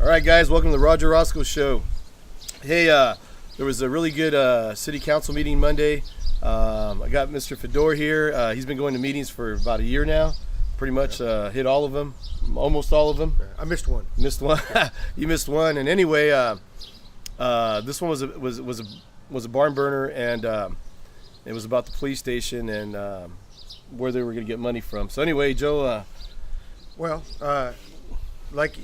All right, guys, welcome to the Roger Orosco Show. Hey, there was a really good city council meeting Monday. I got Mr. Fedor here. He's been going to meetings for about a year now. Pretty much hit all of them, almost all of them. I missed one. Missed one. You missed one. And anyway, this one was a barn burner, and it was about the police station and where they were going to get money from. So anyway, Joe. Like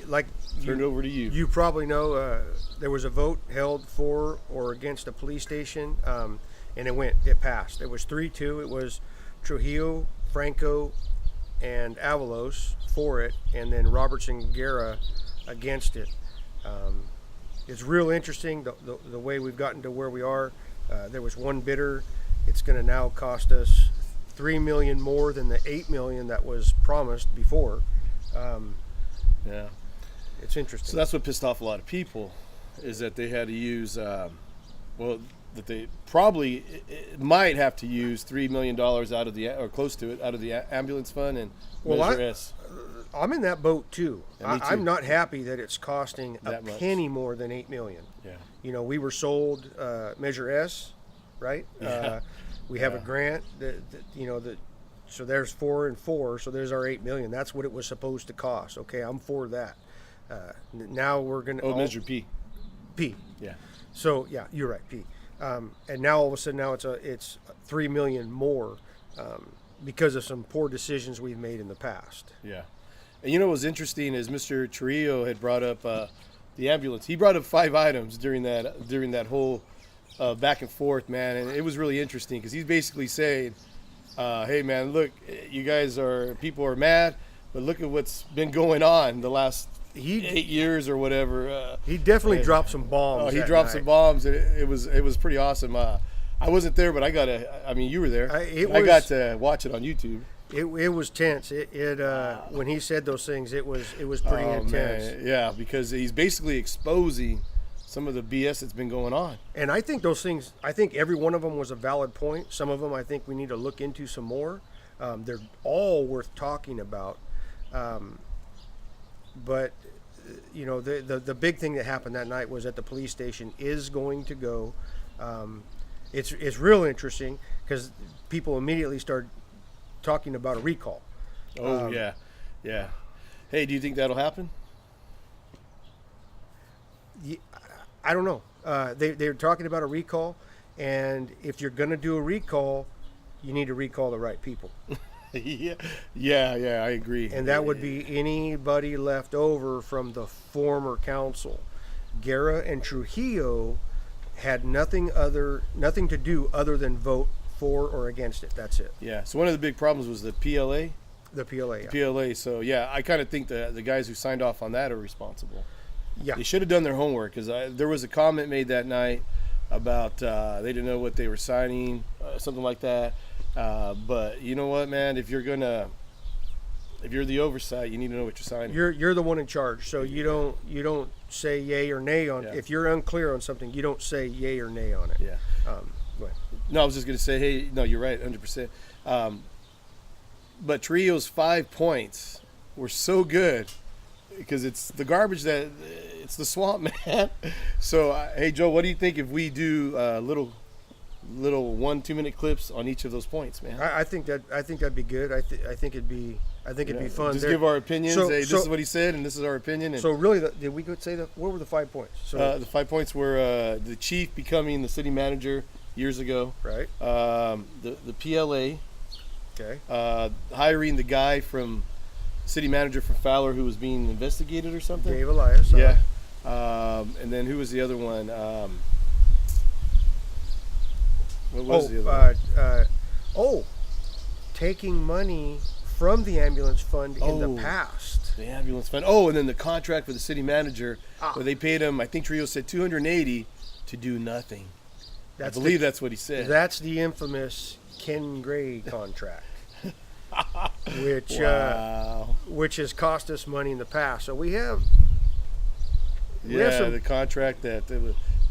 Turn it over to you. You probably know there was a vote held for or against a police station, and it passed. It was 3-2. It was Trujillo, Franco, and Avalos for it, and then Robertson Guerra against it. It's real interesting the way we've gotten to where we are. There was one bidder. It's going to now cost us $3 million more than the $8 million that was promised before. Yeah. It's interesting. So that's what pissed off a lot of people, is that they had to use, that they probably might have to use $3 million out of or close to it, out of the ambulance fund and Measure S. I'm in that boat too. Yeah, me too. I'm not happy that it's costing That a much. penny more than $8 million. Yeah. You know, we were sold Measure S, right? Yeah. We have a grant so there's 4 and 4, so there's our $8 million. That's what it was supposed to cost. Okay, I'm for that. Now we're gonna Measure P. P. Yeah. So yeah, you're right, P. And now all of a sudden it's $3 million more because of some poor decisions we've made in the past. Yeah. And you know what was interesting is Mr. Trillo had brought up the ambulance. He brought up 5 items during that whole back and forth, man, and it was really interesting because he's basically saying, hey man, look, people are mad, but look at what's been going on the last 8 years or whatever. He definitely dropped some bombs. He dropped some bombs, and it was pretty awesome. I wasn't there, but you were there. I got to watch it on YouTube. It was tense. When he said those things, it was pretty intense. Man. Yeah, because he's basically exposing some of the BS that's been going on. And I think those things, every one of them was a valid point. Some of them I think we need to look into some more. They're all worth talking about. But you know, the big thing that happened that night was that the police station is going to go. It's real interesting because people immediately start talking about a recall. Yeah. Hey, do you think that'll happen? I don't know. They're talking about a recall, and if you're going to do a recall, you need to recall the right people. Yeah, I agree. And that would be anybody left over from the former council. Guerra and Trujillo had nothing to do other than vote for or against it. That's it. Yeah. So one of the big problems was the PLA. The PLA. Yeah. PLA. So yeah, I kind of think the guys who signed off on that are responsible. Yeah. They should have done their homework, because there was a comment made that night about they didn't know what they were signing, something like that. But you know what, man? If you're the oversight, you need to know what you're signing. You're the one in charge, so you don't say yay or nay on. Yeah. If you're unclear on something, you don't say yay or nay on it. Yeah. Go ahead. No, I was just gonna say, hey, no, you're right, 100%. But Trio's 5 points were so good because it's the garbage it's the swamp, man. So, hey, Joe, what do you think if we do little 1-2 minute clips on each of those points, man? I think that'd be good. I think it'd be fun. Just give our opinions. This is what he said, and this is our opinion. And so really, did we go say what were the 5 points? So the 5 points were the chief becoming the city manager years ago. Right. The PLA. Okay. Hiring the guy from city manager for Fowler who was being investigated or something. Dave Elias. Yeah. And then who was the other one? What was the other one? Taking money from the ambulance fund in the past. The ambulance fund. And then the contract for the city manager, where they paid him, I think Trio said $280 to do nothing. I believe that's what he said. That's the infamous Ken Gray contract. Which has cost us money in the past. So we have the contract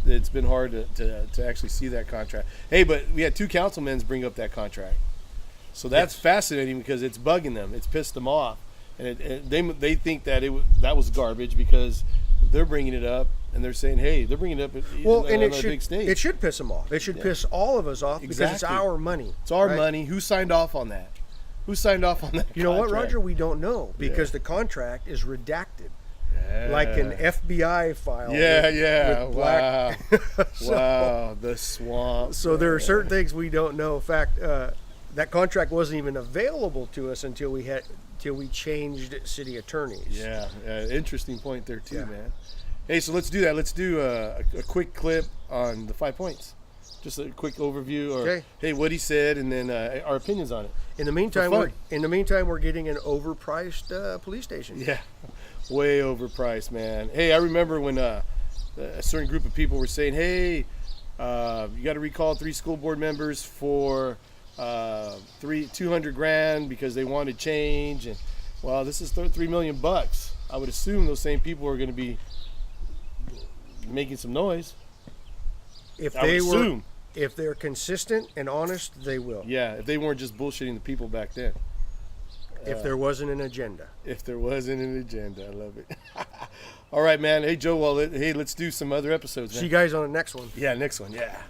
it's been hard to actually see that contract. Hey, but we had 2 councilmen bring up that contract. So that's fascinating because it's bugging them. It's pissed them off. And they think that that was garbage because they're bringing it up, and they're saying, hey, they're bringing it up Well, on and a big stage. it should piss them off. It should piss all of us off because it's Exactly. our money. It's our right? money. Who signed off on that? Who signed off on that? You know what, contract? Roger? We don't know because the contract is redacted, like an FBI file. with black. Wow. So- Wow. The swamp. So there are certain things we don't know. In fact, that contract wasn't even available to us until we changed city attorneys. Yeah. Interesting point there too, Yeah. man. Hey, so let's do that. Let's do a quick clip on the 5 points. Just a quick overview, or Okay. hey, what he said, and then our opinions on it. In the meantime, fun. we're getting an overpriced police station. Yeah, way overpriced, man. Hey, I remember when a certain group of people were saying, hey, you got to recall 3 school board members for $200,000 because they wanted change, and well, this is $3 million. I would assume those same people are going to be making some noise. If I would assume. if they're consistent and honest, they will. Yeah, if they weren't just bullshitting the people back then. If there wasn't an agenda. If there wasn't an agenda, I love it. All right, man. Hey, Joe. Well, hey, let's do some other episodes, man. See you guys on the next one. Yeah, next one. Yeah.